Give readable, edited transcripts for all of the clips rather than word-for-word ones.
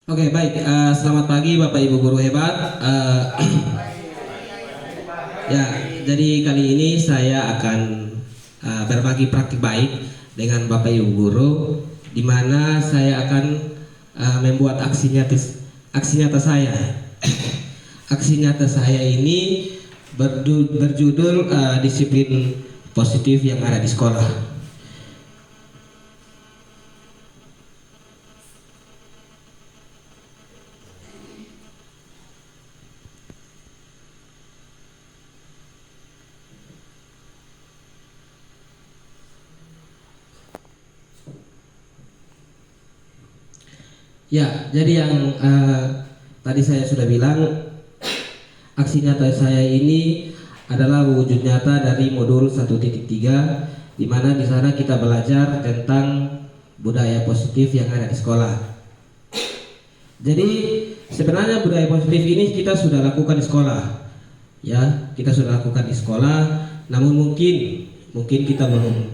Oke, baik. Selamat pagi Bapak Ibu guru hebat. Ya, jadi kali ini saya akan berbagi praktik baik dengan Bapak Ibu guru, di mana saya akan membuat aksi nyata saya. Aksi nyata saya ini berjudul disiplin positif yang ada di sekolah. Ya, jadi yang tadi saya sudah bilang, aksi nyata saya ini adalah wujud nyata dari modul 1.3, di mana di sana kita belajar tentang budaya positif yang ada di sekolah. Jadi sebenarnya budaya positif ini kita sudah lakukan di sekolah, ya, kita sudah lakukan di sekolah. Namun mungkin kita belum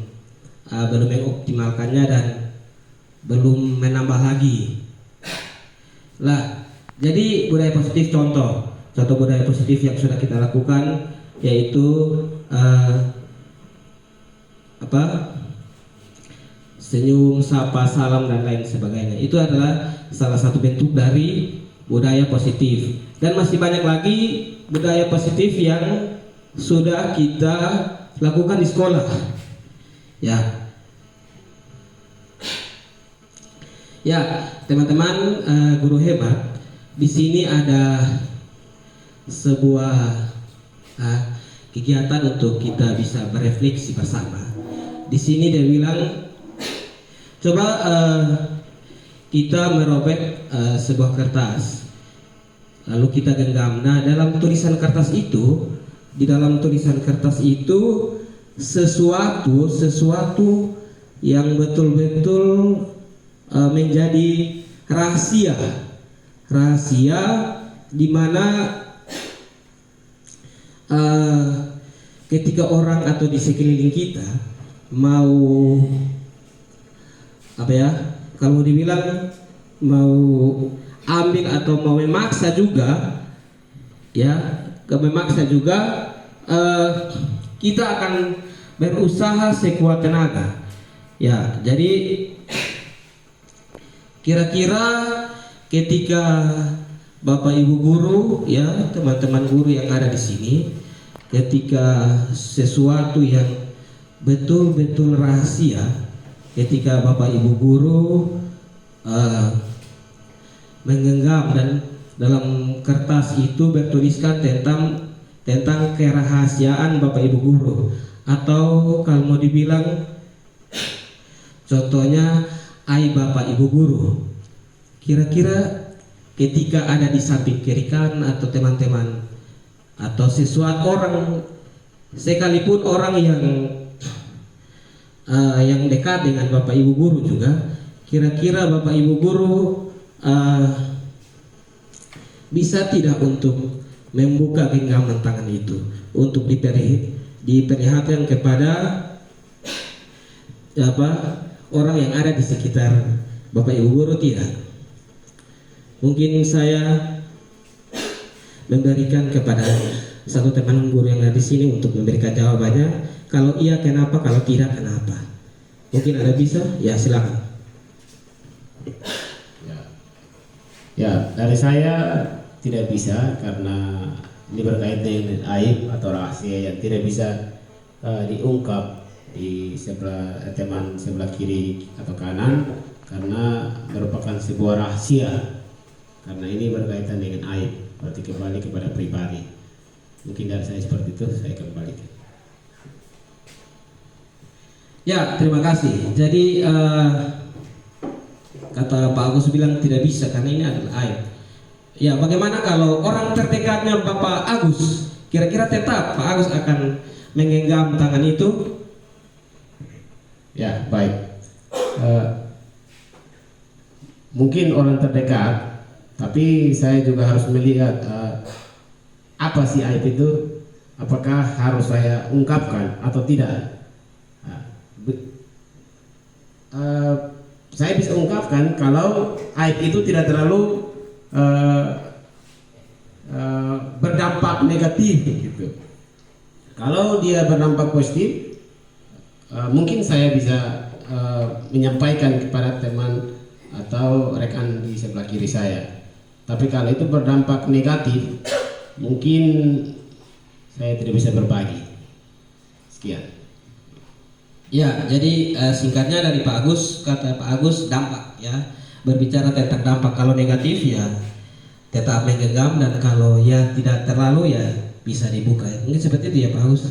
mengoptimalkannya dan belum menambah lagi. Lah, jadi budaya positif contoh budaya positif yang sudah kita lakukan yaitu senyum, sapa, salam dan lain sebagainya. Itu adalah salah satu bentuk dari budaya positif. Dan masih banyak lagi budaya positif yang sudah kita lakukan di sekolah. Ya. Ya, teman-teman guru hebat, di sini ada sebuah kegiatan untuk kita bisa berefleksi bersama. Di sini dia bilang, coba kita merobek sebuah kertas, lalu kita genggam. Nah, dalam tulisan kertas itu, sesuatu yang betul-betul menjadi rahasia di mana ketika orang atau di sekeliling kita mau kalau dibilang mau ambil atau mau memaksa juga, kita akan berusaha sekuat tenaga. Ya, jadi kira-kira ketika Bapak Ibu guru, ya, teman-teman guru yang ada di sini, ketika sesuatu yang betul-betul rahasia, ketika Bapak Ibu guru menggenggam dan dalam kertas itu bertuliskan tentang kerahasiaan Bapak Ibu guru, atau kalau mau dibilang contohnya aib Bapak Ibu guru, kira-kira ketika ada di samping kiri kanan atau teman-teman atau sesuatu orang, sekalipun orang yang dekat dengan Bapak Ibu guru juga, kira-kira Bapak Ibu guru bisa tidak untuk membuka genggaman tangan itu untuk diperlihatkan kepada orang yang ada di sekitar Bapak Ibu guru? Tidak. Mungkin saya memberikan kepada satu teman guru yang ada di sini untuk memberikan jawabannya. Kalau iya kenapa, kalau tidak kenapa? Mungkin ada bisa? Ya, silakan. Ya, dari saya tidak bisa karena ini berkaitan dengan aib atau rahasia yang tidak bisa diungkap di teman sebelah kiri atau kanan, karena merupakan sebuah rahasia, karena ini berkaitan dengan aib, berarti kembali kepada pribadi. Mungkin dari saya seperti itu, saya kembalikan. Ya, terima kasih. Jadi kata Pak Agus bilang tidak bisa karena ini adalah aib. Ya, bagaimana kalau orang terdekatnya Bapak Agus, kira-kira tetap Pak Agus akan menggenggam tangan itu? Ya, baik. Mungkin orang terdekat, tapi saya juga harus melihat apa sih aib itu, apakah harus saya ungkapkan atau tidak. saya bisa ungkapkan kalau aib itu tidak terlalu berdampak negatif gitu. Kalau dia berdampak positif, mungkin saya bisa menyampaikan kepada teman atau rekan di sebelah kiri saya. Tapi kalau itu berdampak negatif, mungkin saya tidak bisa berbagi. Sekian. Ya, jadi singkatnya dari Pak Agus, kata Pak Agus dampak ya. Berbicara tentang dampak, kalau negatif ya tetap menggenggam, dan kalau ya tidak terlalu ya bisa dibuka. Mungkin seperti itu ya Pak Agus.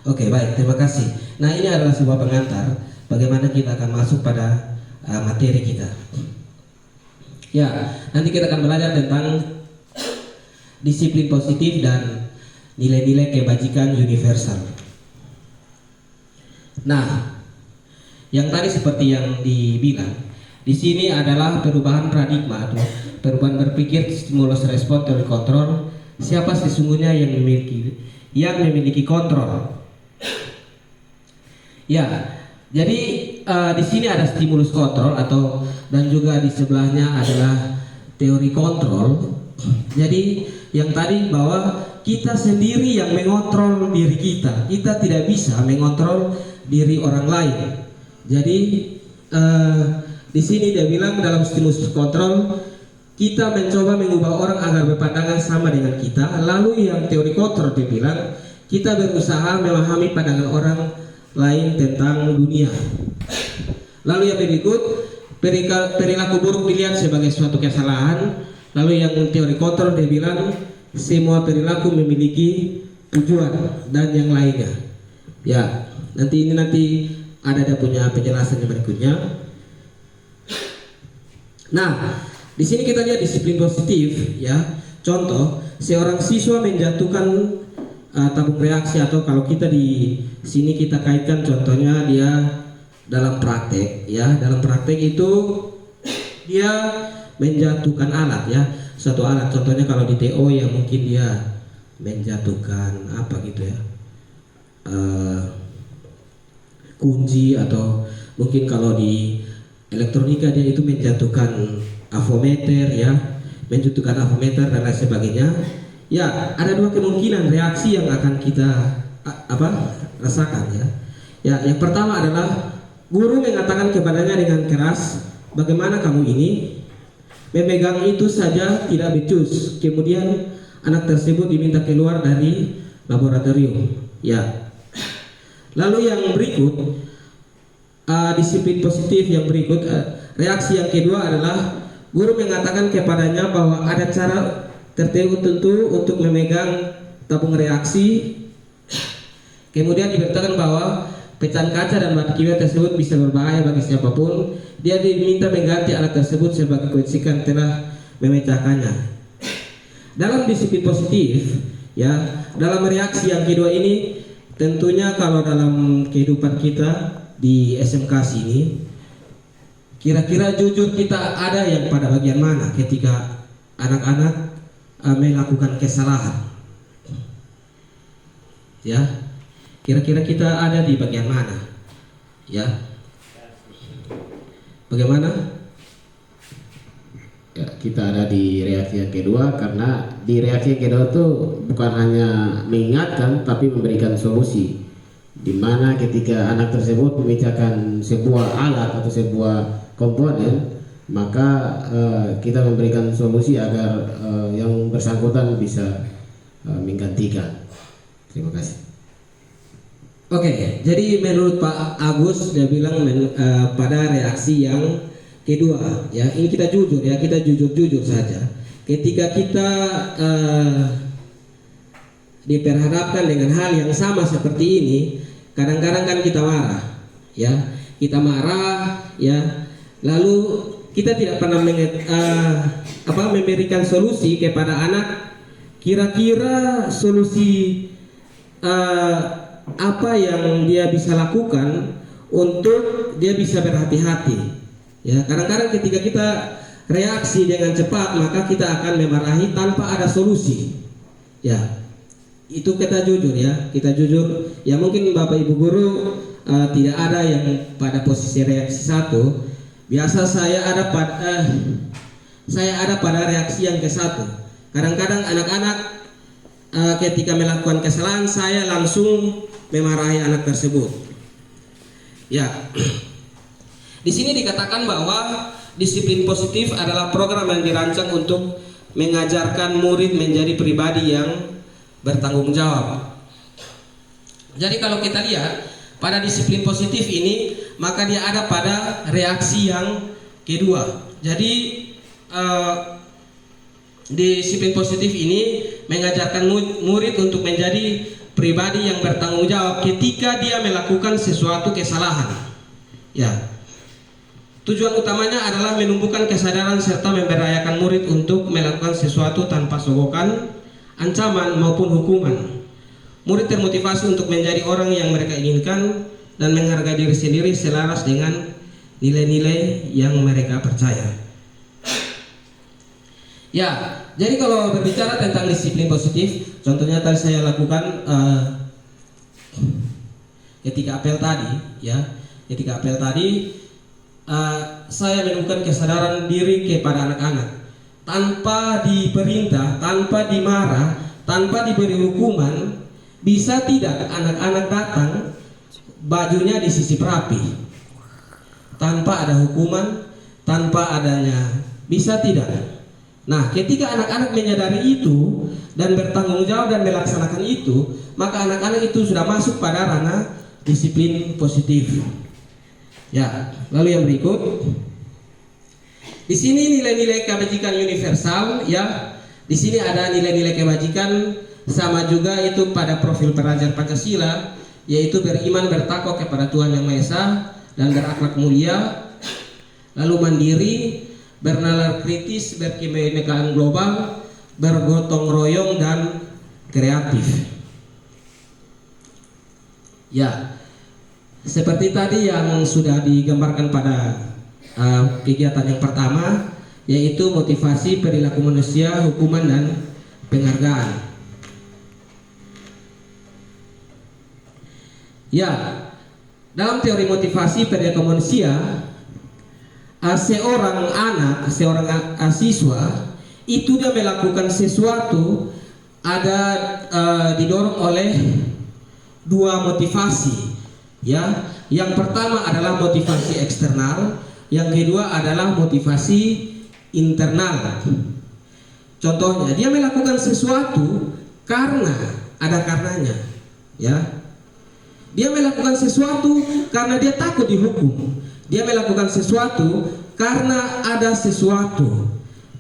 Oke, baik, terima kasih. Nah, ini adalah sebuah pengantar bagaimana kita akan masuk pada materi kita. Ya, nanti kita akan belajar tentang disiplin positif dan nilai-nilai kebajikan universal. Nah, yang tadi seperti yang dibilang, di sini adalah perubahan paradigma atau perubahan berpikir, stimulus respon teori kontrol. Siapa sesungguhnya yang memiliki kontrol? Ya, jadi di sini ada stimulus kontrol dan juga di sebelahnya adalah teori kontrol. Jadi yang tadi bahwa kita sendiri yang mengontrol diri kita tidak bisa mengontrol diri orang lain. Jadi di sini dia bilang dalam stimulus kontrol kita mencoba mengubah orang agar berpandangan sama dengan kita. Lalu yang teori kontrol dia bilang kita berusaha memahami pandangan orang lain tentang dunia. Lalu yang berikut, perilaku buruk dilihat sebagai suatu kesalahan. Lalu yang teori kontrol dia bilang semua perilaku memiliki tujuan dan yang lainnya. Ya, nanti ada punya penjelasan yang berikutnya. Nah, di sini kita lihat disiplin positif ya. Contoh, seorang siswa menjatuhkan tabung reaksi, atau kalau kita di sini kita kaitkan contohnya dia dalam praktek ya. Dalam praktek itu dia menjatuhkan alat ya, suatu alat. Contohnya kalau di TO ya mungkin dia menjatuhkan apa gitu ya, kunci, atau mungkin kalau di elektronika dia itu menjatuhkan avometer ya, menjatuhkan avometer dan lain sebagainya. Ya, ada dua kemungkinan reaksi yang akan kita rasakan ya. Ya, yang pertama adalah guru mengatakan kepadanya dengan keras, bagaimana kamu ini memegang itu saja tidak becus. Kemudian anak tersebut diminta keluar dari laboratorium. Ya. Lalu yang berikut, disiplin positif yang berikut, reaksi yang kedua adalah guru mengatakan kepadanya bahwa ada cara tertentu untuk memegang tabung reaksi. Kemudian diberitakan bahwa pecahan kaca dan batu kimia tersebut bisa berbahaya bagi siapapun. Dia diminta mengganti alat tersebut sebagai keisikan telah memecahkannya. Dalam disiplin positif, ya, dalam reaksi yang kedua ini, tentunya kalau dalam kehidupan kita di SMK sini, kira-kira jujur kita ada yang pada bagian mana ketika anak-anak melakukan kesalahan? Ya, kira-kira kita ada di bagian mana? Ya, bagaimana? Ya, kita ada di reaksi yang kedua, karena di reaksi yang kedua itu bukan hanya mengingatkan tapi memberikan solusi, di mana ketika anak tersebut memecahkan sebuah alat atau sebuah komponen, maka kita memberikan solusi agar yang bersangkutan bisa menggantikan. Terima kasih. Oke, jadi menurut Pak Agus dia bilang pada reaksi yang kedua, ya, ini kita jujur ya, kita jujur saja. Ketika kita diperhadapkan dengan hal yang sama seperti ini, kadang-kadang kan kita marah, ya, kita marah, ya, lalu kita tidak pernah memberikan solusi kepada anak. Kira-kira solusi apa yang dia bisa lakukan untuk dia bisa berhati-hati. Ya, kadang-kadang ketika kita reaksi dengan cepat, maka kita akan memarahi tanpa ada solusi. Ya, itu kita jujur ya, kita jujur. Ya, mungkin Bapak Ibu guru tidak ada yang pada posisi reaksi satu. Biasa saya ada pada reaksi yang ke satu. Kadang-kadang anak-anak ketika melakukan kesalahan saya langsung memarahi anak tersebut. Ya, di sini dikatakan bahwa disiplin positif adalah program yang dirancang untuk mengajarkan murid menjadi pribadi yang bertanggung jawab. Jadi kalau kita lihat pada disiplin positif ini, maka dia ada pada reaksi yang kedua. Jadi disiplin positif ini mengajarkan murid untuk menjadi pribadi yang bertanggung jawab ketika dia melakukan sesuatu kesalahan. Ya. Tujuan utamanya adalah menumbuhkan kesadaran serta memberdayakan murid untuk melakukan sesuatu tanpa sogokan, ancaman maupun hukuman. Murid termotivasi untuk menjadi orang yang mereka inginkan dan menghargai diri sendiri selaras dengan nilai-nilai yang mereka percaya. Ya, jadi kalau berbicara tentang disiplin positif, contohnya tadi saya lakukan ketika apel tadi, ya, ketika apel tadi saya menemukan kesadaran diri kepada anak-anak tanpa diperintah, tanpa dimarah, tanpa diberi hukuman. Bisa tidak anak-anak datang bajunya disisip rapi tanpa ada hukuman, tanpa adanya, bisa tidak? Nah, ketika anak-anak menyadari itu dan bertanggung jawab dan melaksanakan itu, maka anak-anak itu sudah masuk pada ranah disiplin positif. Ya, lalu yang berikut, di sini nilai-nilai kebajikan universal, ya. Di sini ada nilai-nilai kebajikan sama juga itu pada profil pelajar Pancasila, yaitu beriman bertakwa kepada Tuhan Yang Maha Esa dan berakhlak mulia, lalu mandiri, bernalar kritis, berkebinekaan global, bergotong royong dan kreatif. Ya, seperti tadi yang sudah digambarkan pada kegiatan yang pertama, yaitu motivasi, perilaku manusia, hukuman dan penghargaan. Ya, dalam teori motivasi perilaku manusia, seorang anak, seorang siswa itu dia melakukan sesuatu ada didorong oleh dua motivasi. Ya, yang pertama adalah motivasi eksternal, yang kedua adalah motivasi internal. Contohnya, dia melakukan sesuatu karena ada karenanya, ya. Dia melakukan sesuatu karena dia takut dihukum. Dia melakukan sesuatu karena ada sesuatu.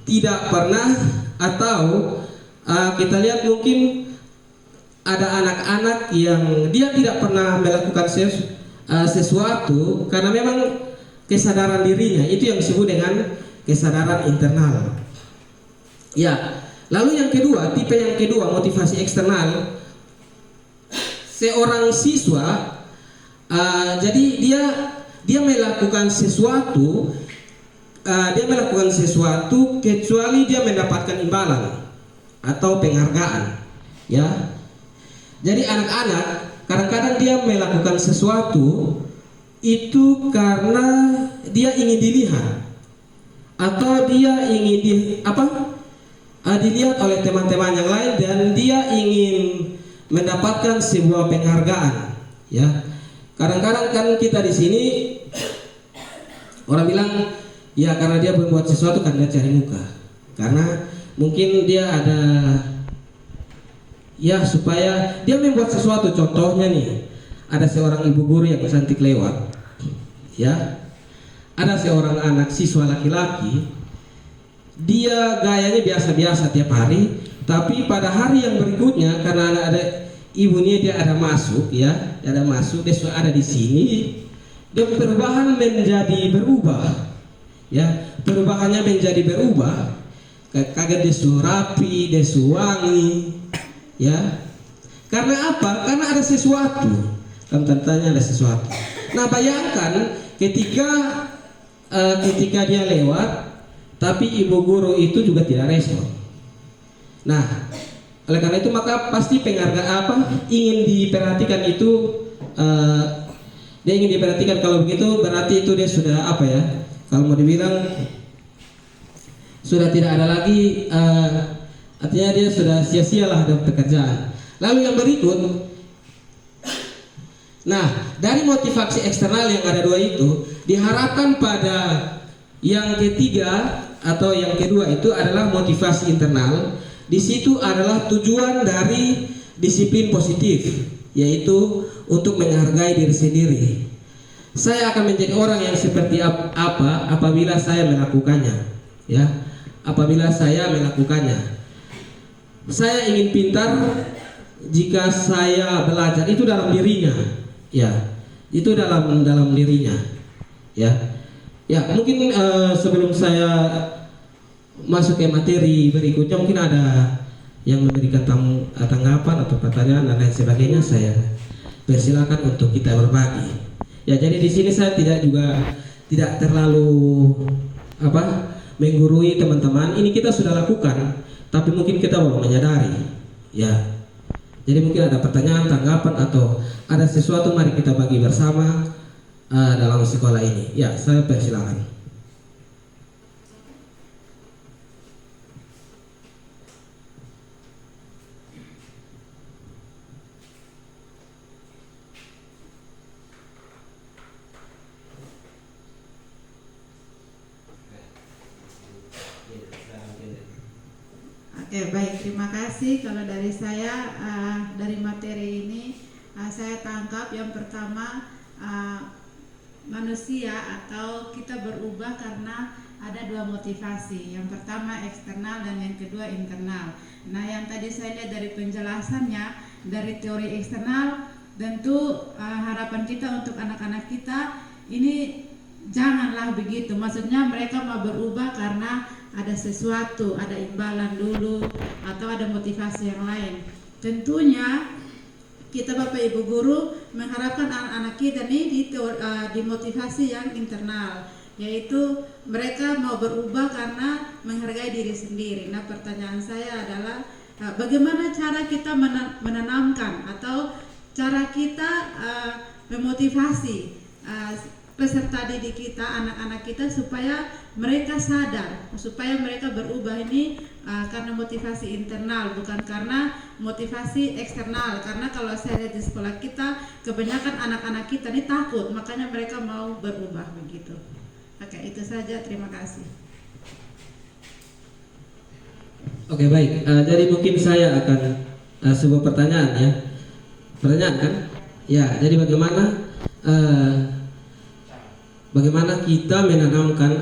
Tidak pernah, atau kita lihat mungkin ada anak-anak yang dia tidak pernah melakukan sesuatu karena memang kesadaran dirinya, itu yang disebut dengan kesadaran internal. Ya, lalu yang kedua, tipe yang kedua, motivasi eksternal. Seorang siswa, jadi dia melakukan sesuatu, kecuali dia mendapatkan imbalan atau penghargaan, ya. Jadi anak-anak kadang-kadang dia melakukan sesuatu itu karena dia ingin dilihat atau dia ingin dilihat oleh teman-teman yang lain dan dia ingin mendapatkan sebuah penghargaan, ya. Kadang-kadang kan kita di sini orang bilang ya karena dia berbuat sesuatu kan dia cari muka, karena mungkin dia ada ya supaya dia membuat sesuatu. Contohnya nih, ada seorang ibu guru yang cantik lewat, ya. Ada seorang anak siswa laki-laki, dia gayanya biasa-biasa tiap hari, tapi pada hari yang berikutnya karena ada ibunya dia ada masuk, ya, ada masuk, dia sudah ada di sini, dia perubahan menjadi berubah, ya, perubahannya menjadi berubah, kaget dia sudah rapi, dia sudah wangi, ya, karena apa? Karena ada sesuatu, kan tantanya ada sesuatu. Nah bayangkan ketika dia lewat, tapi ibu guru itu juga tidak respon. Nah, oleh karena itu maka pasti penghargaan ingin diperhatikan itu, dia ingin diperhatikan. Kalau begitu berarti itu dia sudah kalau mau dibilang sudah tidak ada lagi, artinya dia sudah sia-sia lah dalam pekerjaan. Lalu yang berikut, nah dari motivasi eksternal yang ada dua itu, diharapkan pada yang ketiga atau yang kedua itu adalah motivasi internal. Di situ adalah tujuan dari disiplin positif, yaitu untuk menghargai diri sendiri. Saya akan menjadi orang yang seperti apa apabila saya melakukannya, ya. Apabila saya melakukannya, saya ingin pintar jika saya belajar itu dalam dirinya, ya. Itu dalam dirinya, ya. Ya, mungkin sebelum saya masuk ke materi berikutnya, mungkin ada yang memberikan tanggapan atau pertanyaan dan lain sebagainya, saya persilakan untuk kita berbagi. Ya, jadi di sini saya tidak terlalu menggurui teman-teman. Ini kita sudah lakukan, tapi mungkin kita belum menyadari. Ya, jadi mungkin ada pertanyaan, tanggapan atau ada sesuatu, mari kita bagi bersama dalam sekolah ini. Ya, saya persilakan. Oke, baik, terima kasih. Kalau dari saya, dari materi ini saya tangkap yang pertama, manusia atau kita berubah karena ada dua motivasi. Yang pertama eksternal dan yang kedua internal. Nah, yang tadi saya lihat dari penjelasannya, dari teori eksternal, tentu harapan kita untuk anak-anak kita ini janganlah begitu. Maksudnya mereka mau berubah karena ada sesuatu, ada imbalan dulu atau ada motivasi yang lain. Tentunya kita Bapak Ibu Guru mengharapkan anak-anak kita ini di motivasi yang internal, yaitu mereka mau berubah karena menghargai diri sendiri. Nah, pertanyaan saya adalah bagaimana cara kita menanamkan atau cara kita memotivasi peserta didik kita, anak-anak kita, supaya mereka sadar, supaya mereka berubah ini karena motivasi internal, bukan karena motivasi eksternal. Karena kalau saya lihat di sekolah kita, kebanyakan anak-anak kita ini takut, makanya mereka mau berubah begitu. Oke, itu saja, terima kasih. Oke, baik. Jadi mungkin saya akan sebuah pertanyaan, ya. Pertanyaan kan? Ya, jadi bagaimana kita menanamkan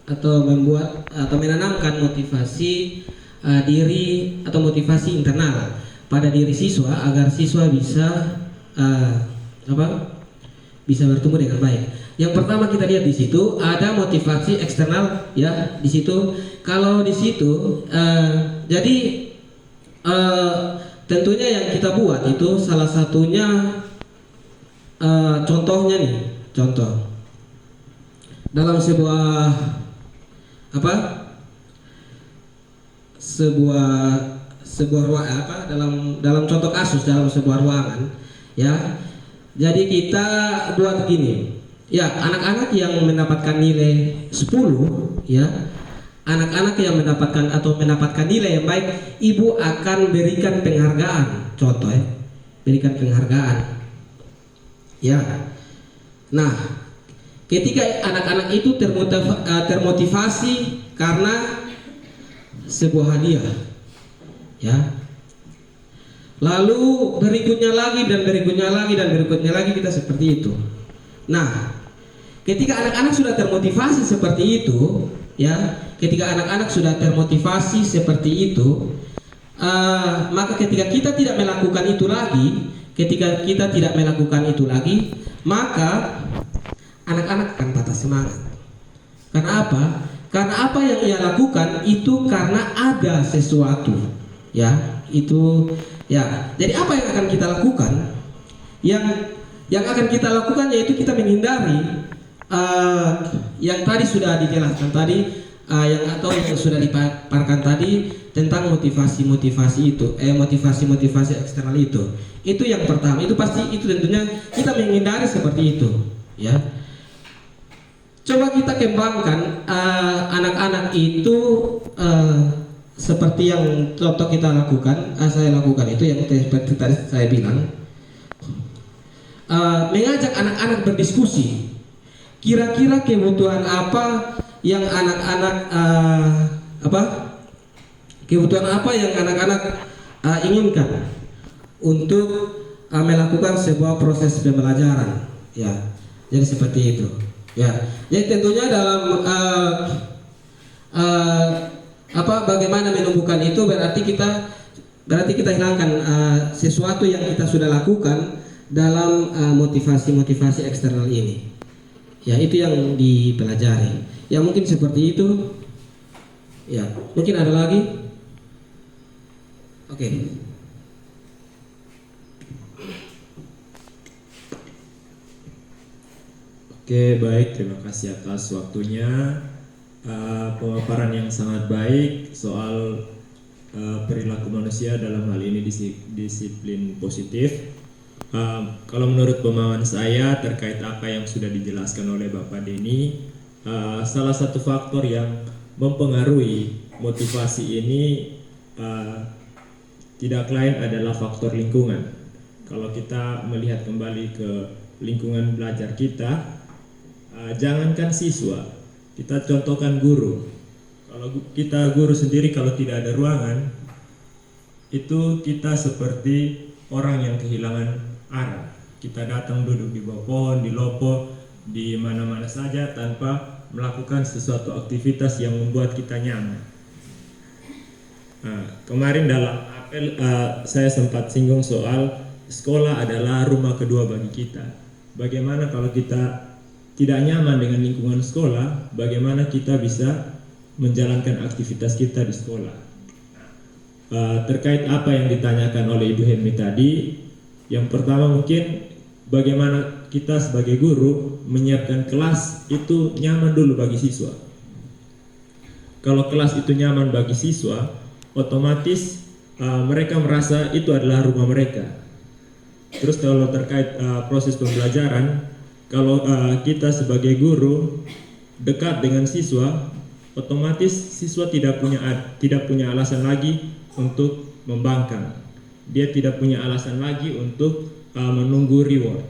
atau membuat atau menanamkan motivasi diri atau motivasi internal pada diri siswa agar siswa bisa bisa bertumbuh dengan baik. Yang pertama kita lihat di situ ada motivasi eksternal, ya. Di situ kalau di situ jadi tentunya yang kita buat itu salah satunya contohnya nih. Contoh dalam sebuah dalam contoh kasus dalam sebuah ruangan, ya. Jadi kita buat gini, ya, anak-anak yang mendapatkan nilai 10, ya, anak-anak yang mendapatkan nilai yang baik, ibu akan berikan penghargaan. Contoh, ya, berikan penghargaan, ya. Nah, ketika anak-anak itu termotivasi karena sebuah hadiah, ya. Lalu berikutnya lagi dan berikutnya lagi dan berikutnya lagi kita seperti itu. Nah, ketika anak-anak sudah termotivasi seperti itu, ya, ketika anak-anak sudah termotivasi seperti itu, maka ketika kita tidak melakukan itu lagi, maka anak-anak akan patah semangat. Karena apa? Karena apa yang ia lakukan itu karena ada sesuatu, ya. Itu, ya. Jadi apa yang akan kita lakukan? Yang akan kita lakukan yaitu kita menghindari yang tadi sudah dijelaskan tadi, yang sudah dipaparkan tadi tentang motivasi itu, motivasi eksternal itu. Itu yang pertama. Itu pasti, itu tentunya kita menghindari seperti itu, ya. coba kita kembangkan anak-anak itu seperti yang contoh kita lakukan, saya lakukan itu yang seperti tadi saya bilang, mengajak anak-anak berdiskusi. Kira-kira kebutuhan apa yang anak-anak kebutuhan apa yang anak-anak inginkan untuk melakukan sebuah proses pembelajaran, ya. Jadi seperti itu, ya. Jadi tentunya dalam bagaimana menumbuhkan itu berarti kita hilangkan sesuatu yang kita sudah lakukan dalam motivasi-motivasi eksternal ini. Ya, itu yang dipelajari. Ya, mungkin seperti itu. Ya, mungkin ada lagi. Oke. Oke, baik. Terima kasih atas waktunya. Pemaparan yang sangat baik soal perilaku manusia dalam hal ini disiplin positif. Kalau menurut pemahaman saya terkait apa yang sudah dijelaskan oleh Bapak Denny, salah satu faktor yang mempengaruhi motivasi ini tidak lain adalah faktor lingkungan. Kalau kita melihat kembali ke lingkungan belajar kita, jangankan siswa, kita contohkan guru. Kalau kita guru sendiri, kalau tidak ada ruangan, itu kita seperti orang yang kehilangan arah. Kita datang duduk di bawah pohon, di lopo, di mana-mana saja tanpa melakukan sesuatu aktivitas yang membuat kita nyaman. Kemarin dalam apel saya sempat singgung soal sekolah adalah rumah kedua bagi kita. Bagaimana kalau kita tidak nyaman dengan lingkungan sekolah, bagaimana kita bisa menjalankan aktivitas kita di sekolah? Terkait apa yang ditanyakan oleh Ibu Helmi tadi, yang pertama mungkin bagaimana kita sebagai guru menyiapkan kelas itu nyaman dulu bagi siswa. Kalau kelas itu nyaman bagi siswa, otomatis mereka merasa itu adalah rumah mereka. Terus kalau terkait proses pembelajaran, kalau kita sebagai guru dekat dengan siswa, otomatis siswa tidak punya alasan lagi untuk membangkang. Dia tidak punya alasan lagi untuk menunggu reward.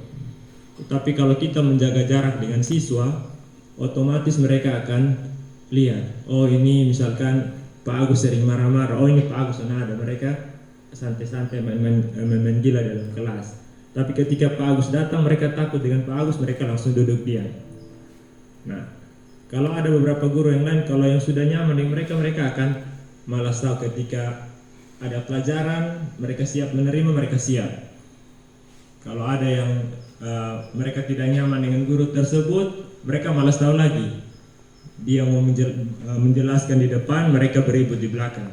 Tapi kalau kita menjaga jarak dengan siswa, otomatis mereka akan lihat, oh ini misalkan Pak Agus sering marah-marah, oh ini Pak Agus ada, mereka santai-santai main gila dalam kelas. Tapi ketika Pak Agus datang, mereka takut dengan Pak Agus, mereka langsung duduk diam. Nah, kalau ada beberapa guru yang lain, kalau yang sudah nyaman dengan mereka, mereka akan malas tahu ketika ada pelajaran, mereka siap menerima, mereka siap. Kalau ada yang mereka tidak nyaman dengan guru tersebut, mereka malas tahu lagi. Dia mau menjelaskan di depan, mereka beribut di belakang.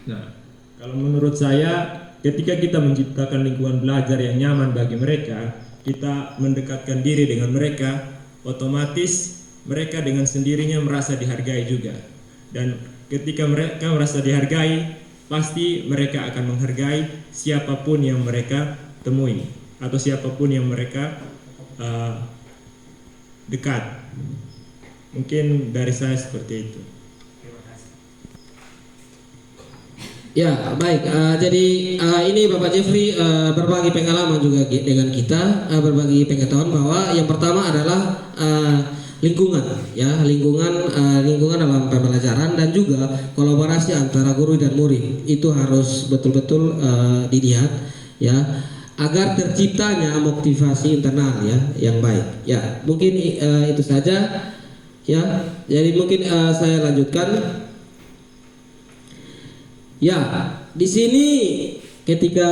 Nah, kalau menurut saya, ketika kita menciptakan lingkungan belajar yang nyaman bagi mereka, kita mendekatkan diri dengan mereka, otomatis mereka dengan sendirinya merasa dihargai juga. Dan ketika mereka merasa dihargai, pasti mereka akan menghargai siapapun yang mereka temui atau siapapun yang mereka dekat. Mungkin dari saya seperti itu. Terima kasih. Ya, baik. Jadi ini Bapak Jeffrey berbagi pengalaman juga dengan kita, berbagi pengetahuan bahwa yang pertama adalah lingkungan, ya, lingkungan dalam pembelajaran dan juga kolaborasi antara guru dan murid itu harus betul-betul dilihat, ya, agar terciptanya motivasi internal, ya, yang baik. Ya, mungkin itu saja, ya. Jadi mungkin saya lanjutkan. Ya, di sini ketika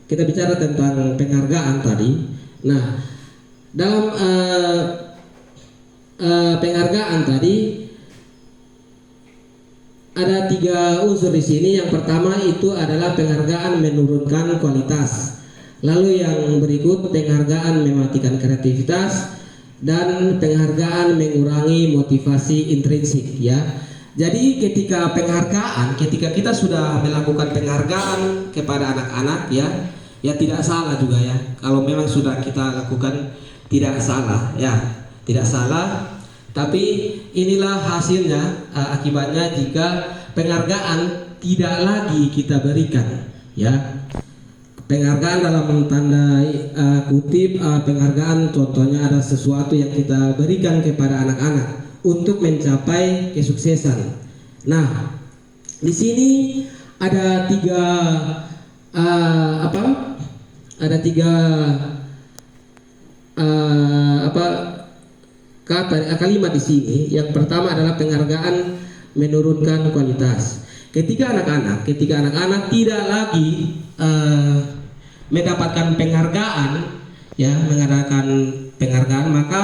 kita bicara tentang penghargaan tadi, nah, dalam penghargaan tadi ada 3 unsur di sini. Yang pertama itu adalah penghargaan menurunkan kualitas. Lalu yang berikut penghargaan mematikan kreativitas dan penghargaan mengurangi motivasi intrinsik, ya. Jadi ketika kita sudah melakukan penghargaan kepada anak-anak, ya tidak salah juga, ya, kalau memang sudah kita lakukan tidak salah ya, tidak salah. Tapi inilah hasilnya, akibatnya jika penghargaan tidak lagi kita berikan ya. Penghargaan dalam tanda kutip, penghargaan contohnya ada sesuatu yang kita berikan kepada anak-anak untuk mencapai kesuksesan. Nah, di sini ada tiga kalimat di sini. Yang pertama adalah penghargaan menurunkan kualitas. Ketika anak-anak tidak lagi mendapatkan penghargaan, maka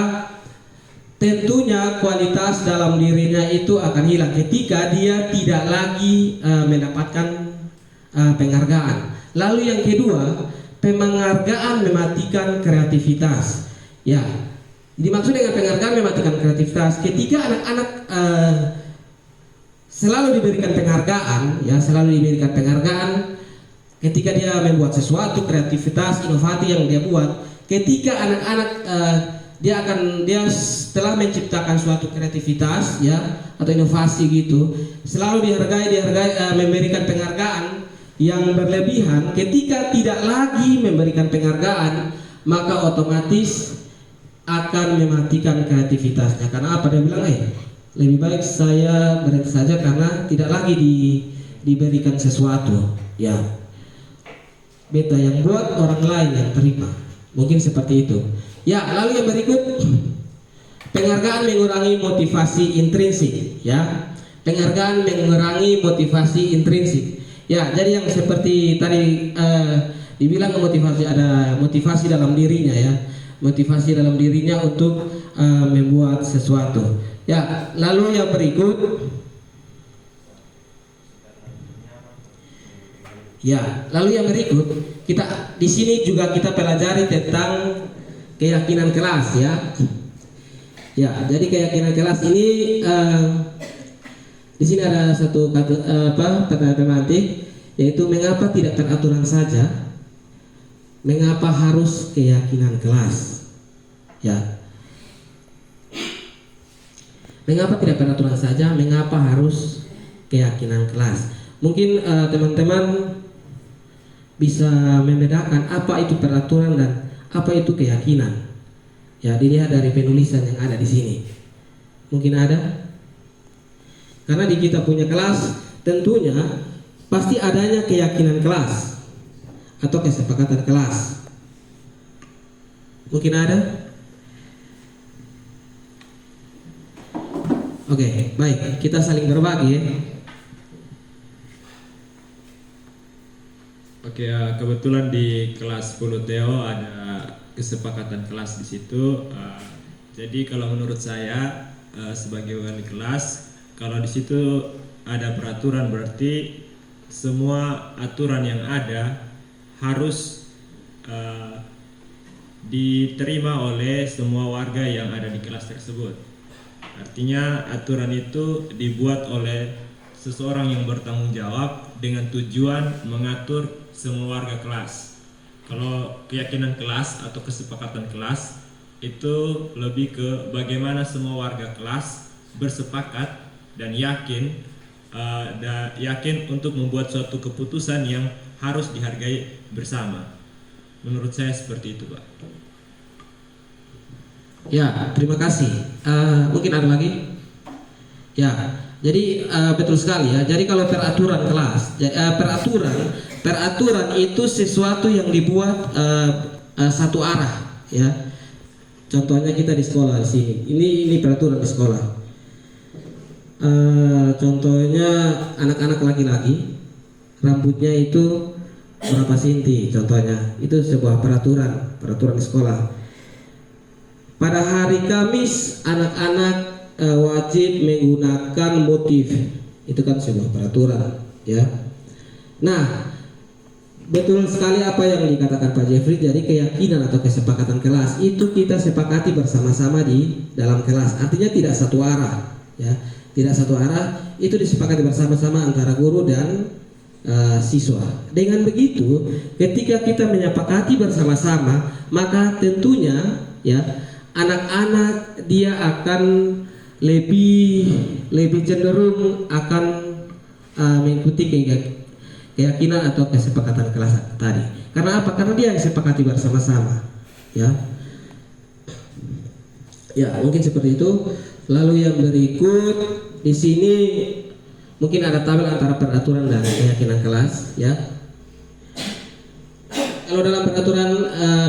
tentunya kualitas dalam dirinya itu akan hilang ketika dia tidak lagi mendapatkan penghargaan. Lalu yang kedua, penghargaan mematikan kreativitas. Ya, dimaksud dengan penghargaan mematikan kreativitas ketika anak-anak selalu diberikan penghargaan, ketika dia membuat sesuatu, kreativitas, inovasi yang dia buat, ketika anak-anak dia setelah menciptakan suatu kreativitas ya atau inovasi gitu, selalu dihargai, memberikan penghargaan yang berlebihan. Ketika tidak lagi memberikan penghargaan, maka otomatis akan mematikan kreativitasnya. Karena apa? Dia bilang lebih baik saya berhenti saja karena tidak lagi diberikan sesuatu ya. Beta yang buat, orang lain yang terima. Mungkin seperti itu. Ya, lalu yang berikut, penghargaan mengurangi motivasi intrinsik ya. Penghargaan mengurangi motivasi intrinsik. Ya, jadi yang seperti tadi dibilang motivasi, ada motivasi dalam dirinya ya. Motivasi dalam dirinya untuk membuat sesuatu. Ya, lalu yang berikut, kita di sini juga kita pelajari tentang keyakinan kelas ya. Ya, jadi keyakinan kelas ini di sini ada satu kata tematik, yaitu mengapa tidak teraturan saja? Mengapa harus keyakinan kelas? Ya. Mengapa tidak peraturan saja? Mengapa harus keyakinan kelas? Mungkin teman-teman bisa membedakan apa itu peraturan dan apa itu keyakinan. Ya, dilihat dari penulisan yang ada di sini. Mungkin ada? Karena di kita punya kelas, tentunya pasti adanya keyakinan kelas atau kesepakatan kelas. Mungkin ada? Oke, baik. Kita saling berbagi ya. Oke, kebetulan di kelas 10 Theo ada kesepakatan kelas di situ. Jadi kalau menurut saya sebagai wali kelas, kalau di situ ada peraturan berarti semua aturan yang ada harus diterima oleh semua warga yang ada di kelas tersebut. Artinya aturan itu dibuat oleh seseorang yang bertanggung jawab dengan tujuan mengatur semua warga kelas. Kalau keyakinan kelas atau kesepakatan kelas itu lebih ke bagaimana semua warga kelas bersepakat dan yakin untuk membuat suatu keputusan yang harus dihargai bersama. Menurut saya seperti itu, Pak. Ya, terima kasih. Mungkin ada lagi? Ya, jadi betul sekali ya. Jadi kalau peraturan kelas, peraturan itu sesuatu yang dibuat satu arah ya. Contohnya kita di sekolah di sini. Ini peraturan di sekolah. Contohnya anak-anak laki-laki rambutnya itu berapa senti contohnya. Itu sebuah peraturan di sekolah. Pada hari Kamis anak-anak wajib menggunakan motif. Itu kan sebuah peraturan ya. Nah, betul sekali apa yang dikatakan Pak Jeffrey. Jadi keyakinan atau kesepakatan kelas itu kita sepakati bersama-sama di dalam kelas. Artinya tidak satu arah ya. Tidak satu arah, itu disepakati bersama-sama antara guru dan siswa. Dengan begitu, ketika kita menyepakati bersama-sama, maka tentunya ya, anak-anak dia akan lebih cenderung akan mengikuti keyakinan atau kesepakatan kelas tadi. Karena apa? Karena dia yang sepakati bersama-sama, ya. Ya, mungkin seperti itu. Lalu yang berikut di sini mungkin ada tabel antara peraturan dan keyakinan kelas, ya. Kalau dalam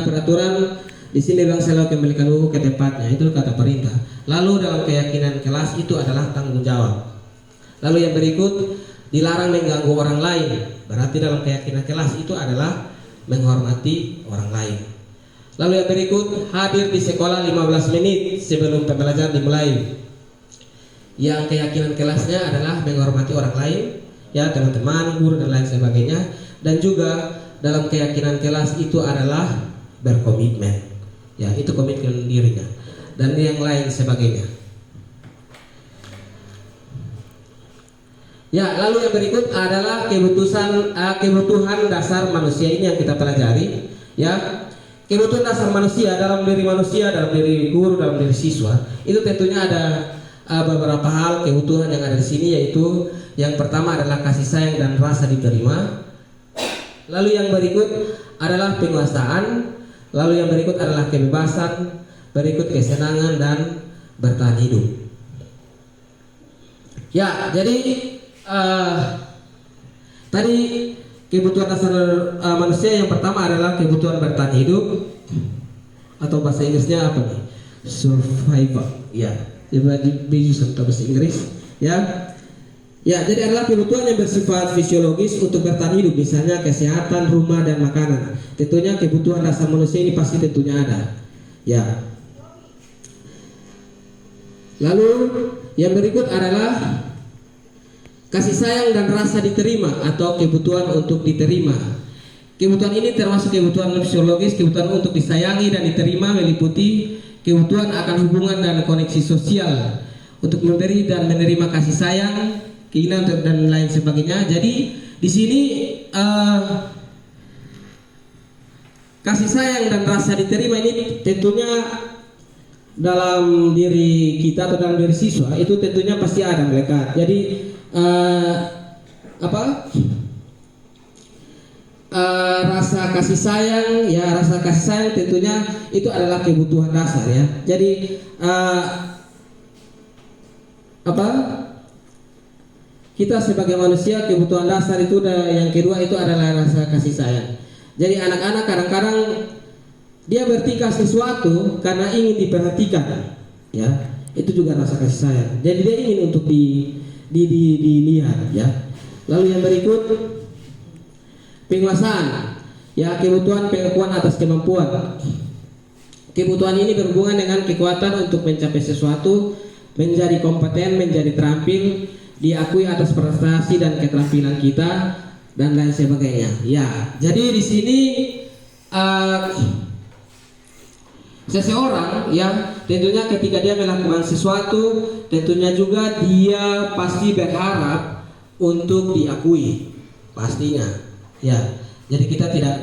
peraturan di sini bilang selalu kembalikan buku ke tempatnya, itu kata perintah. Lalu dalam keyakinan kelas itu adalah tanggung jawab. Lalu yang berikut dilarang mengganggu orang lain. Berarti dalam keyakinan kelas itu adalah menghormati orang lain. Lalu yang berikut hadir di sekolah 15 menit sebelum pembelajaran dimulai. Yang keyakinan kelasnya adalah menghormati orang lain, ya, teman-teman, guru dan lain sebagainya. Dan juga dalam keyakinan kelas itu adalah berkomitmen, ya, itu komitmen dirinya dan yang lain sebagainya. Ya, lalu yang berikut adalah kebutuhan dasar manusia ini yang kita pelajari, ya. Kebutuhan dasar manusia dalam diri manusia, dalam diri guru, dalam diri siswa, itu tentunya ada beberapa hal kebutuhan yang ada di sini, yaitu yang pertama adalah kasih sayang dan rasa diterima. Lalu yang berikut adalah penguasaan. Lalu yang berikut adalah kebebasan. Berikut kesenangan dan bertahan hidup. Ya, jadi tadi kebutuhan dasar manusia yang pertama adalah kebutuhan bertahan hidup, atau bahasa Inggrisnya apa nih? Survival. Ya, baju atau bahasa Inggris. Ya. Ya, jadi adalah kebutuhan yang bersifat fisiologis untuk bertahan hidup, misalnya kesehatan, rumah, dan makanan. Tentunya kebutuhan dasar manusia ini pasti tentunya ada. Ya. Lalu yang berikut adalah kasih sayang dan rasa diterima atau kebutuhan untuk diterima. Kebutuhan ini termasuk kebutuhan fisiologis, kebutuhan untuk disayangi dan diterima, meliputi kebutuhan akan hubungan dan koneksi sosial, untuk memberi dan menerima kasih sayang, keinginan dan lain sebagainya. Jadi di sini kasih sayang dan rasa diterima ini tentunya dalam diri kita atau dalam diri siswa itu tentunya pasti ada melekat. Jadi rasa kasih sayang, ya, rasa kasih sayang tentunya itu adalah kebutuhan dasar, ya. Jadi kita sebagai manusia kebutuhan dasar itu yang kedua itu adalah rasa kasih sayang. Jadi anak-anak kadang-kadang dia bertingkah sesuatu karena ingin diperhatikan, ya, itu juga rasa kasih sayang. Jadi dia ingin untuk dilihat, ya. Lalu yang berikut penguasaan, ya, kebutuhan pengakuan atas kemampuan. Kebutuhan ini berhubungan dengan kekuatan untuk mencapai sesuatu, menjadi kompeten, menjadi terampil, diakui atas prestasi dan keterampilan kita dan lain sebagainya. Ya, jadi di sini seseorang, ya, tentunya ketika dia melakukan sesuatu, tentunya juga dia pasti berharap untuk diakui, pastinya. Ya, jadi kita tidak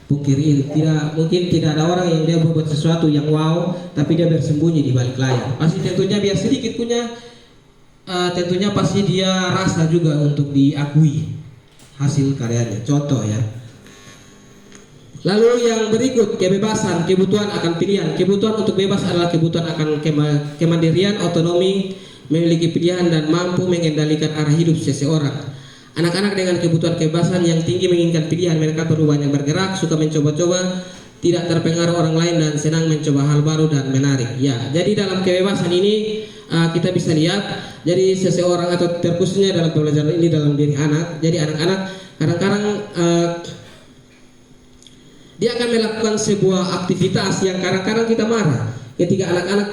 pungkiri, mungkin tidak ada orang yang dia membuat sesuatu yang wow, tapi dia bersembunyi di balik layar. Pasti tentunya biar sedikit punya, tentunya pasti dia rasa juga untuk diakui hasil karyanya. Contoh, ya. Lalu yang berikut kebebasan, kebutuhan akan pilihan. Kebutuhan untuk bebas adalah kebutuhan akan kemandirian, otonomi, memiliki pilihan dan mampu mengendalikan arah hidup seseorang. Anak-anak dengan kebutuhan kebebasan yang tinggi menginginkan pilihan, mereka perlu banyak bergerak, suka mencoba-coba, tidak terpengaruh orang lain dan senang mencoba hal baru dan menarik. Ya, jadi dalam kebebasan ini kita bisa lihat, jadi seseorang atau terkhususnya dalam pembelajaran ini dalam diri anak. Jadi anak-anak kadang-kadang dia akan melakukan sebuah aktivitas yang kadang-kadang kita marah. Ketika anak-anak,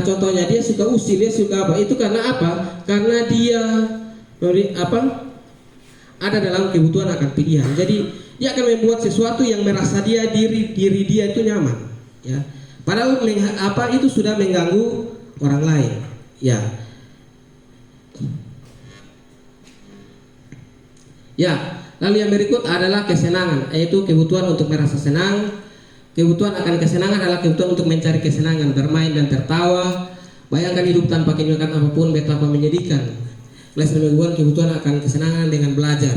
contohnya dia suka usil, dia suka apa? Itu karena apa? Karena dia ada dalam kebutuhan akan pilihan. Jadi dia akan membuat sesuatu yang merasa diri dia itu nyaman, ya. Padahal itu sudah mengganggu orang lain, ya. Ya, lalu yang berikut adalah kesenangan, yaitu kebutuhan untuk merasa senang, Kebutuhan akan kesenangan adalah kebutuhan untuk mencari kesenangan, bermain dan tertawa. Bayangkan hidup tanpa kenikmatan apapun betapa menyedihkan. Kelas kebutuhan akan kesenangan dengan belajar.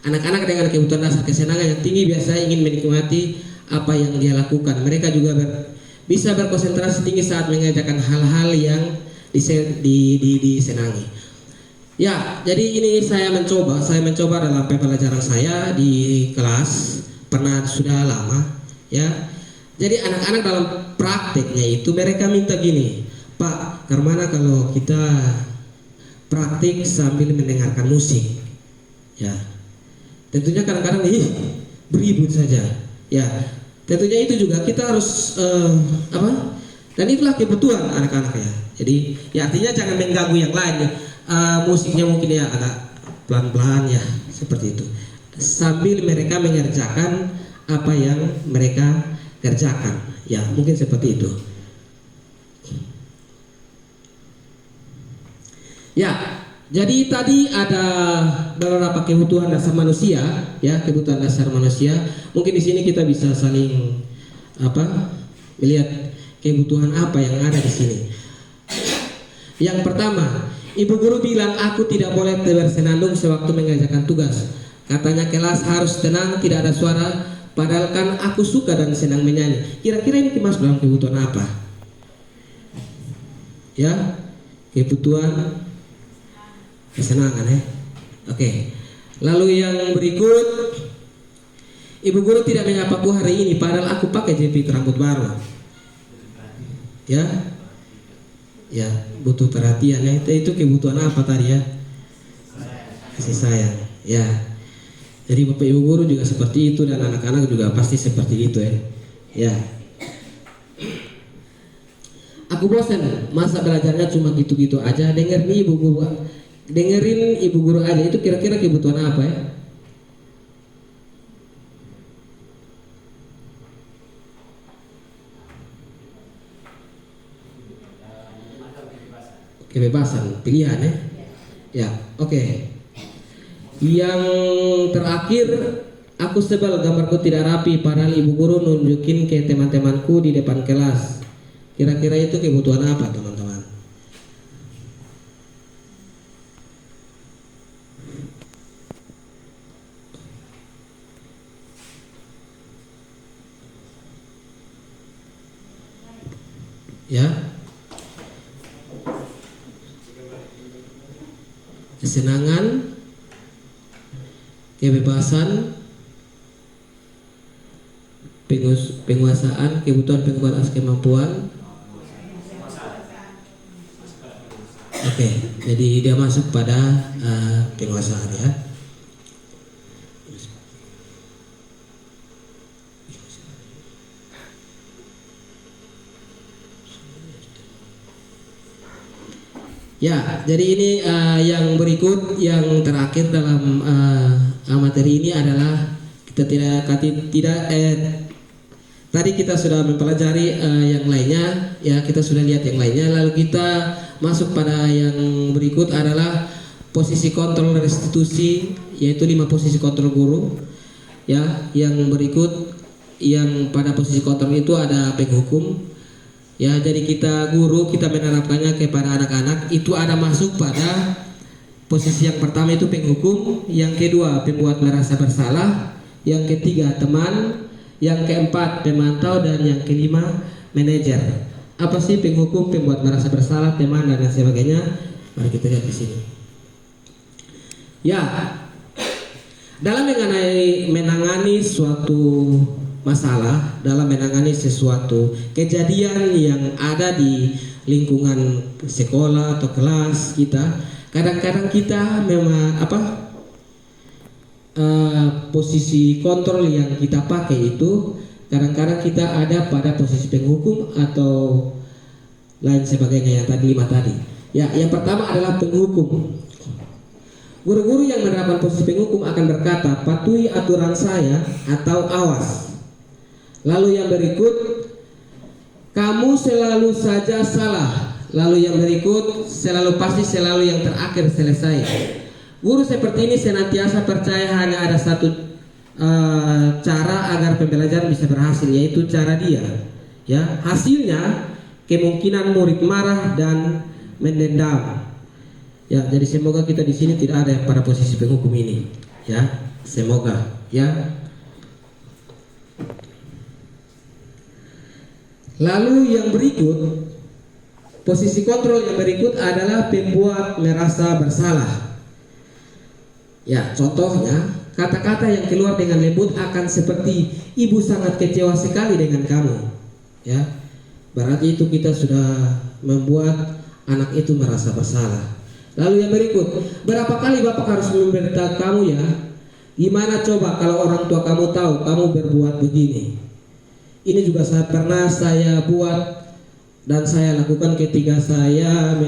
Anak-anak dengan kebutuhan dasar kesenangan yang tinggi biasanya ingin menikmati apa yang dia lakukan. Mereka juga bisa berkonsentrasi tinggi saat mengerjakan hal-hal yang disenangi. Ya, jadi ini saya mencoba dalam pembelajaran saya di kelas, pernah sudah lama. Ya, jadi anak-anak dalam prakteknya itu mereka minta gini, Pak, kemana kalau kita praktik sambil mendengarkan musik? Ya, tentunya kadang-kadang beribut saja. Ya, tentunya itu juga kita harus Dan itulah kebutuhan anak-anak ya. Jadi, ya artinya jangan mengganggu yang lain. Musiknya mungkin ya agak pelan-pelan ya, seperti itu. Sambil mereka mengerjakan apa yang mereka kerjakan, ya mungkin seperti itu. Ya, jadi tadi ada beberapa kebutuhan dasar manusia, ya kebutuhan dasar manusia. Mungkin di sini kita bisa saling melihat kebutuhan apa yang ada di sini. Yang pertama, ibu guru bilang aku tidak boleh bersenandung sewaktu mengerjakan tugas. Katanya kelas harus tenang, tidak ada suara. Padahal kan aku suka dan senang menyanyi. Kira-kira ini dimasuk dalam kebutuhan apa? Ya, kebutuhan kesenangan ya. Oke. Lalu yang berikut, ibu guru tidak menyapaku hari ini, padahal aku pakai jepit rambut baru. Ya, ya butuh perhatian ya. Itu kebutuhan apa tadi ya? Kasih sayang. Ya. Jadi Bapak Ibu guru juga seperti itu dan anak-anak juga pasti seperti itu ya. Ya. Aku bosan, masa belajarnya cuma gitu-gitu aja. Dengerin ibu guru aja. Itu kira-kira kebutuhan apa ya? Kebebasan, pilihan ya. Ya, oke. Yang terakhir, aku sebel gambarku tidak rapi padahal ibu guru nunjukin ke teman-temanku di depan kelas. Kira-kira itu kebutuhan apa teman-teman? Ya, kesenangan, kebebasan, penguasaan, kebutuhan penguasaan kemampuan. Oke, jadi dia masuk pada penguasaan ya. Ya, jadi ini yang berikut, yang terakhir dalam materi ini adalah kita tadi kita sudah mempelajari yang lainnya, ya kita sudah lihat yang lainnya, lalu kita masuk pada yang berikut adalah posisi kontrol restitusi, yaitu 5 posisi kontrol guru. Ya, yang berikut yang pada posisi kontrol itu ada penghukum. Ya, jadi kita guru kita menerapkannya kepada anak-anak itu ada masuk pada posisi yang pertama itu penghukum, yang kedua pembuat merasa bersalah, yang ketiga teman, yang keempat pemantau, dan yang kelima manajer. Apa sih penghukum, pembuat merasa bersalah, teman dan lain sebagainya? Mari kita lihat di sini. Ya, dalam menangani suatu masalah, dalam menangani sesuatu kejadian yang ada di lingkungan sekolah atau kelas kita, kadang-kadang kita memang posisi kontrol yang kita pakai itu kadang-kadang kita ada pada posisi penghukum atau lain sebagainya yang tadi 5 tadi. Ya, yang pertama adalah penghukum. Guru-guru yang menerapkan posisi penghukum akan berkata, patuhi aturan saya atau awas. Lalu yang berikut, kamu selalu saja salah. Lalu yang berikut, selalu pasti, selalu yang terakhir selesai. Guru seperti ini senantiasa percaya hanya ada satu cara agar pembelajaran bisa berhasil, yaitu cara dia. Ya, hasilnya kemungkinan murid marah dan mendendam. Ya, jadi semoga kita di sini tidak ada yang pada posisi penghukum ini. Ya, semoga. Ya. Lalu yang berikut, posisi kontrol yang berikut adalah pembuat merasa bersalah. Ya, contohnya kata-kata yang keluar dengan lembut akan seperti ibu sangat kecewa sekali dengan kamu. Ya, berarti itu kita sudah membuat anak itu merasa bersalah. Lalu yang berikut, berapa kali bapak harus memberitahu kamu ya? Gimana coba kalau orang tua kamu tahu kamu berbuat begini? Ini juga pernah saya buat dan saya lakukan ketika saya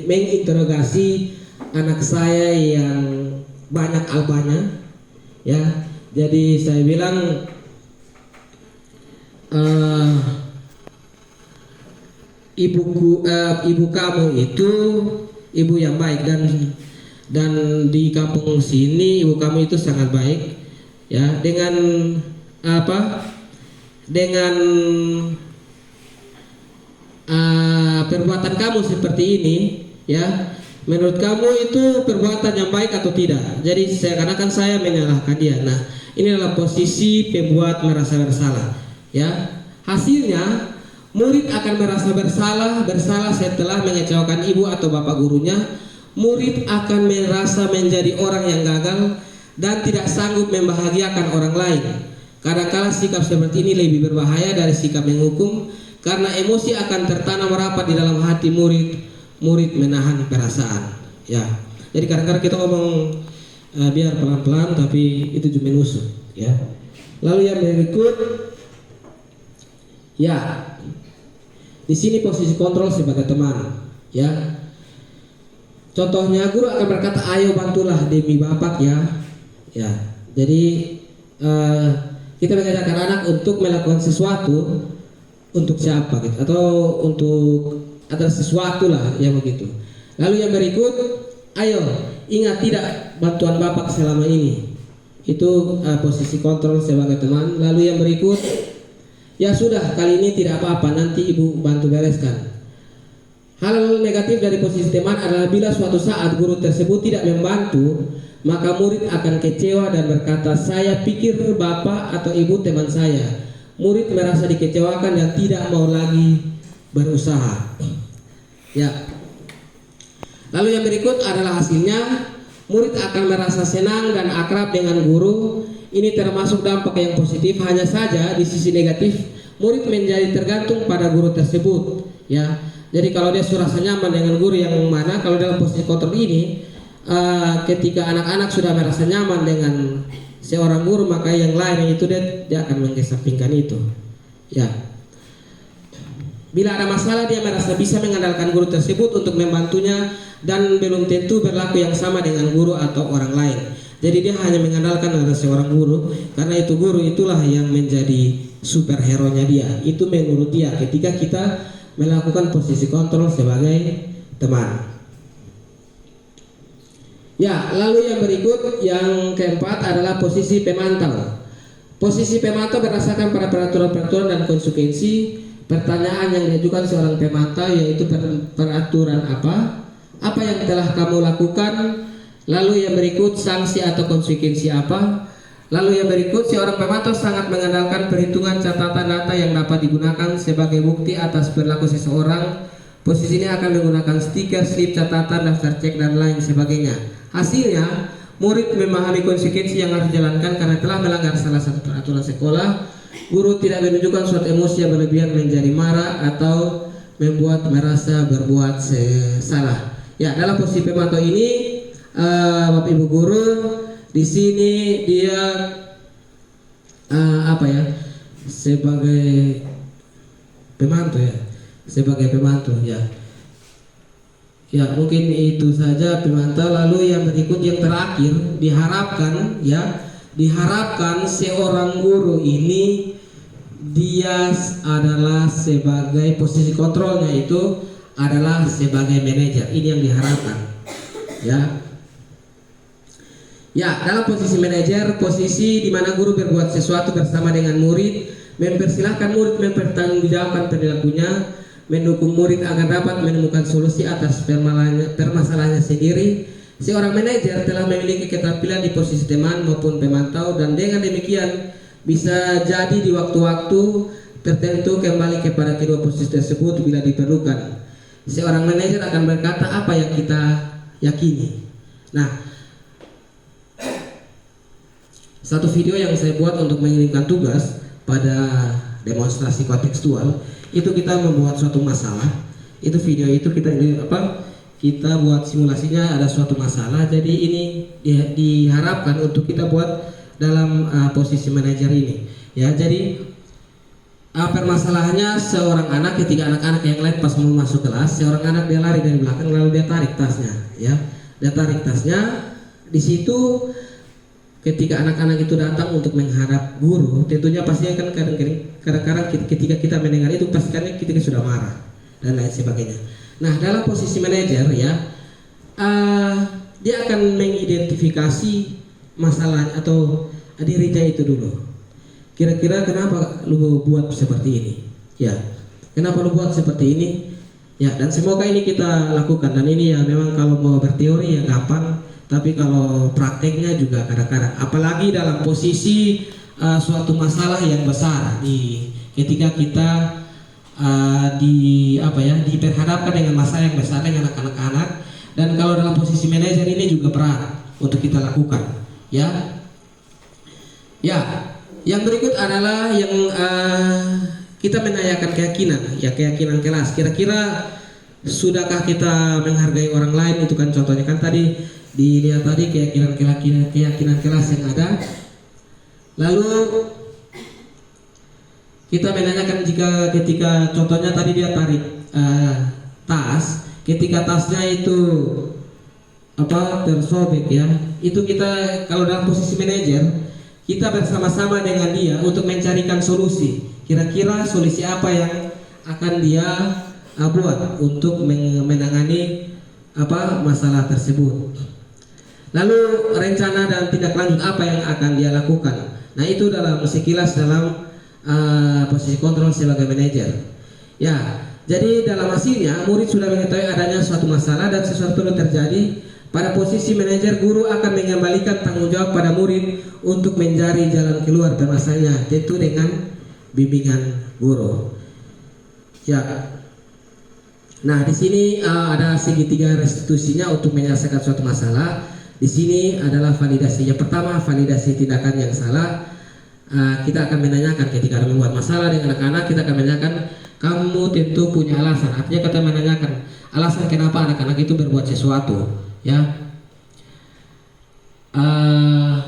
menginterogasi anak saya yang banyak albanya. Ya, jadi saya bilang ibu kamu itu ibu yang baik, dan di kampung sini ibu kamu itu sangat baik. Ya, dengan perbuatan kamu seperti ini, ya, menurut kamu itu perbuatan yang baik atau tidak? Jadi seakan-akan saya menyalahkan dia. Nah, ini adalah posisi pembuat merasa bersalah. Ya, hasilnya murid akan merasa bersalah setelah mengecewakan ibu atau bapak gurunya. Murid akan merasa menjadi orang yang gagal dan tidak sanggup membahagiakan orang lain. Kadang-kala sikap seperti ini lebih berbahaya dari sikap menghukum, karena emosi akan tertanam rapat di dalam hati murid. Murid menahan perasaan. Ya, jadi kadang-kadang kita ngomong biar pelan-pelan, tapi itu cuma menusuk. Ya. Lalu yang berikut, ya, di sini posisi kontrol sebagai teman. Ya, contohnya guru akan berkata, ayo bantulah demi bapak ya. Ya, jadi kita mengajarkan anak untuk melakukan sesuatu untuk siapa gitu, atau untuk ada sesuatu lah yang begitu. Lalu yang berikut, ayo ingat tidak bantuan bapak selama ini. Itu posisi kontrol sebagai teman. Lalu yang berikut, ya sudah kali ini tidak apa-apa, nanti ibu bantu bereskan. Hal negatif dari posisi teman adalah bila suatu saat guru tersebut tidak membantu, maka murid akan kecewa dan berkata, saya pikir bapak atau ibu teman saya. Murid merasa dikecewakan dan tidak mau lagi berusaha. Ya. Lalu yang berikut adalah hasilnya, murid akan merasa senang dan akrab dengan guru. Ini termasuk dampak yang positif. Hanya saja di sisi negatif, murid menjadi tergantung pada guru tersebut. Ya. Jadi kalau dia merasa nyaman dengan guru yang mana, kalau dalam posisi kontrol ini, ketika anak-anak sudah merasa nyaman dengan seorang guru, maka yang lain itu dia akan mengesampingkan itu. Ya. Bila ada masalah, dia merasa bisa mengandalkan guru tersebut untuk membantunya, dan belum tentu berlaku yang sama dengan guru atau orang lain. Jadi dia hanya mengandalkan pada seorang guru, karena itu guru itulah yang menjadi superhero-nya dia. Itu menurut dia ketika kita melakukan posisi kontrol sebagai teman. Ya, lalu yang berikut, yang keempat adalah posisi pemantau. Posisi pemantau berdasarkan pada peraturan-peraturan dan konsekuensi. Pertanyaan yang diajukan seorang pemantau yaitu peraturan apa yang telah kamu lakukan. Lalu yang berikut, sanksi atau konsekuensi apa. Lalu yang berikut, seorang pemantau sangat mengandalkan perhitungan catatan data yang dapat digunakan sebagai bukti atas perilaku seseorang. Posisi ini akan menggunakan stiker, slip catatan, daftar cek, dan lain sebagainya. Hasilnya, murid memahami konsekuensi yang harus dijalankan karena telah melanggar salah satu peraturan sekolah. Guru tidak menunjukkan suatu emosi yang berlebihan menjadi marah atau membuat merasa berbuat salah. Ya, dalam posisi pemantau ini, Bapak Ibu guru, di sini dia sebagai pemantau ya, sebagai pemantau ya. Ya, mungkin itu saja pemantau. Lalu yang berikut, yang terakhir, diharapkan seorang guru ini dia adalah sebagai posisi kontrolnya itu adalah sebagai manajer. Ini yang diharapkan. Ya. Ya, dalam posisi manajer, posisi di mana guru berbuat sesuatu bersama dengan murid, mempersilahkan murid mempertanggungjawabkan perilakunya, mendukung murid agar dapat menemukan solusi atas permasalahannya sendiri. Seorang manajer telah memiliki keterampilan di posisi teman maupun pemantau, dan dengan demikian bisa jadi di waktu-waktu tertentu kembali kepada kedua posisi tersebut bila diperlukan. Seorang manajer akan berkata apa yang kita yakini. Nah, satu video yang saya buat untuk mengirimkan tugas pada demonstrasi kontekstual, itu kita membuat suatu masalah. Itu video itu kita buat simulasinya ada suatu masalah. Jadi ini diharapkan untuk kita buat dalam posisi manajer ini. Ya, jadi permasalahannya seorang anak, ketika anak-anak yang lain pas mau masuk kelas, seorang anak dia lari dari belakang lalu dia tarik tasnya, ya. Dia tarik tasnya. Di situ ketika anak-anak itu datang untuk menghadap guru, tentunya pasti akan kadang-kadang ketika kita mendengar itu pasti kita sudah marah dan lain sebagainya. Nah, dalam posisi manajer ya, dia akan mengidentifikasi masalah atau dirinya itu dulu. Kira-kira kenapa lu buat seperti ini? Ya, kenapa lu buat seperti ini? Ya, dan semoga ini kita lakukan. Dan ini ya memang kalau mau berteori ya gampang, tapi kalau prakteknya juga kadang-kadang. Apalagi dalam posisi suatu masalah yang besar ketika kita diperhadapkan dengan masalah yang besar dengan anak-anak. Dan kalau dalam posisi manajer ini juga berat untuk kita lakukan. Ya. Yang berikut adalah yang kita menanyakan keyakinan kelas. Kira-kira sudahkah kita menghargai orang lain? Itu kan contohnya kan tadi dilihat tadi keyakinan kelas yang ada. Lalu kita menanyakan jika ketika contohnya tadi dia tarik tas, ketika tasnya itu tersobek ya, itu kita kalau dalam posisi manajer kita bersama-sama dengan dia untuk mencarikan solusi. Kira-kira solusi apa yang akan dia buat untuk menangani masalah tersebut. Lalu rencana dan tindak lanjut apa yang akan dia lakukan. Nah, itu dalam sekilas dalam posisi kontrol sebagai manajer. Ya, jadi dalam hasilnya murid sudah mengetahui adanya suatu masalah dan sesuatu yang terjadi. Pada posisi manajer, guru akan mengembalikan tanggung jawab pada murid untuk mencari jalan keluar permasalahannya, tentu dengan bimbingan guru. Ya. Nah, di sini ada segitiga restitusinya untuk menyelesaikan suatu masalah. Di sini adalah validasinya. Pertama, validasi tindakan yang salah. Kita akan menanyakan ketika membuat masalah dengan anak-anak, kita akan menanyakan, kamu tentu punya alasan. Artinya kita menanyakan alasan kenapa anak-anak itu berbuat sesuatu. Ya,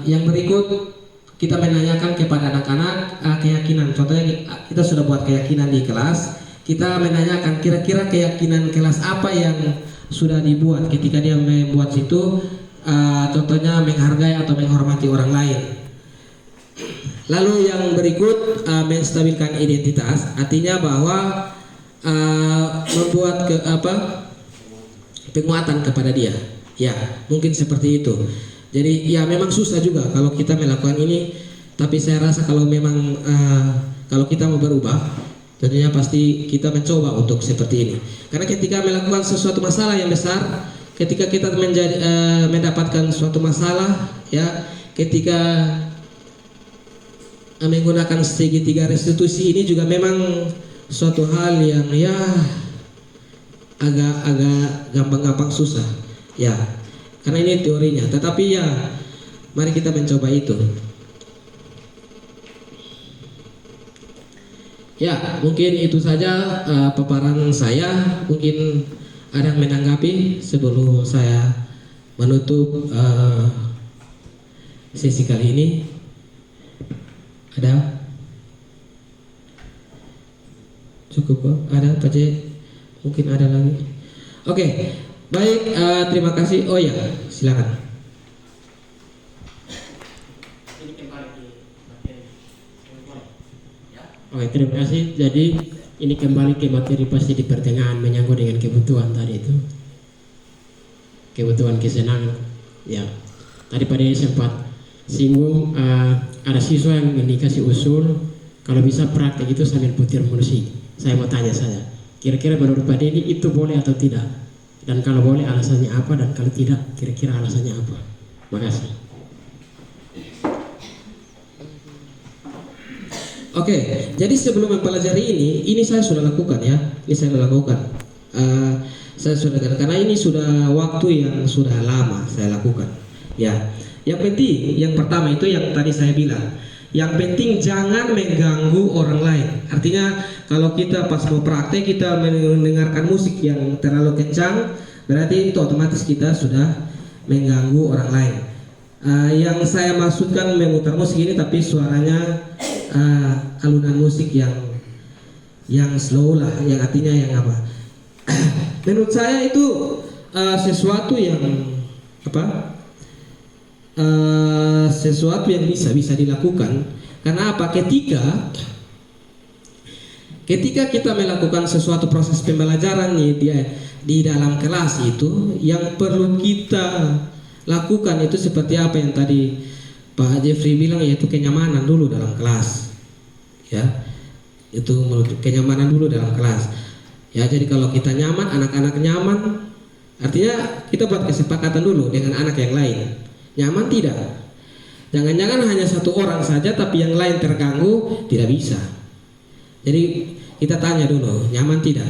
yang berikut kita menanyakan kepada anak-anak keyakinan. Contohnya kita sudah buat keyakinan di kelas. Kita menanyakan kira-kira keyakinan kelas apa yang sudah dibuat ketika dia membuat situ. Contohnya menghargai atau menghormati orang lain. Lalu yang berikut menstabilkan identitas. Artinya bahwa membuat penguatan kepada dia. Ya, mungkin seperti itu. Jadi ya memang susah juga kalau kita melakukan ini. Tapi saya rasa kalau memang kalau kita mau berubah, tentunya pasti kita mencoba untuk seperti ini. Karena ketika melakukan sesuatu masalah yang besar, ketika kita mendapatkan suatu masalah, ya, ketika menggunakan segitiga restitusi ini juga memang suatu hal yang ya agak gampang-gampang susah. Ya, karena ini teorinya. Tetapi ya, mari kita mencoba itu. Ya, mungkin itu saja paparan saya. Mungkin ada yang menanggapi sebelum saya menutup sesi kali ini. Ada? Cukup kok? Ada Pak C? Mungkin ada lagi. Oke. Baik, terima kasih. Oh ya, silakan. Oke, terima kasih. Jadi ini kembali ke materi pasti di pertengahan menyangkut dengan kebutuhan tadi itu. Kebutuhan kesenangan. Ya. Tadi Pak Dede sempat singgung ada siswa yang dikasih usul kalau bisa praktek itu sambil putar musik. Saya mau tanya saya, kira-kira menurut Pak Dede itu boleh atau tidak? Dan kalau boleh alasannya apa, dan kalau tidak kira-kira alasannya apa? Makasih. Oke, jadi sebelum mempelajari ini saya sudah lakukan ya. Ini saya sudah lakukan. Saya sudah karena ini sudah waktu yang sudah lama saya lakukan. Ya, yang penting, yang pertama itu yang tadi saya bilang. Yang penting jangan mengganggu orang lain. Artinya kalau kita pas mau praktek kita mendengarkan musik yang terlalu kencang, berarti itu otomatis kita sudah mengganggu orang lain. Yang saya maksudkan memutar musik ini tapi suaranya alunan musik yang slow lah, yang artinya yang apa? Menurut saya itu sesuatu yang apa? Sesuatu yang bisa dilakukan. Karena apa? Ketika kita melakukan sesuatu proses pembelajaran di dalam kelas itu, yang perlu kita lakukan itu seperti apa yang tadi Pak Jeffrey bilang, yaitu kenyamanan dulu dalam kelas. Ya, itu kenyamanan dulu dalam kelas. Ya, jadi kalau kita nyaman, anak-anak nyaman, artinya kita buat kesepakatan dulu dengan anak yang lain. Nyaman tidak? Jangan-jangan hanya satu orang saja tapi yang lain terganggu, tidak bisa. Jadi kita tanya dulu, nyaman tidak?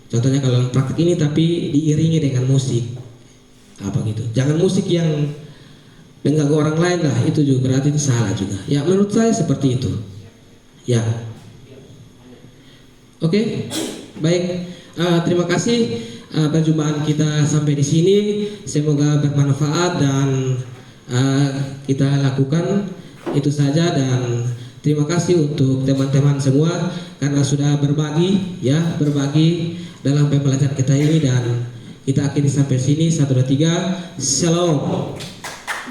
Contohnya kalau praktik ini tapi diiringi dengan musik, apa gitu. Jangan musik yang mengganggu orang lain lah, itu juga berarti itu salah juga. Ya menurut saya seperti itu. Ya. Oke, baik. Terima kasih. Perjumpaan kita sampai di sini. Semoga bermanfaat dan kita lakukan itu saja, dan terima kasih untuk teman-teman semua karena sudah berbagi dalam pembelajaran kita ini, dan kita akhiri sampai sini. 1, 2, 3. Shalom.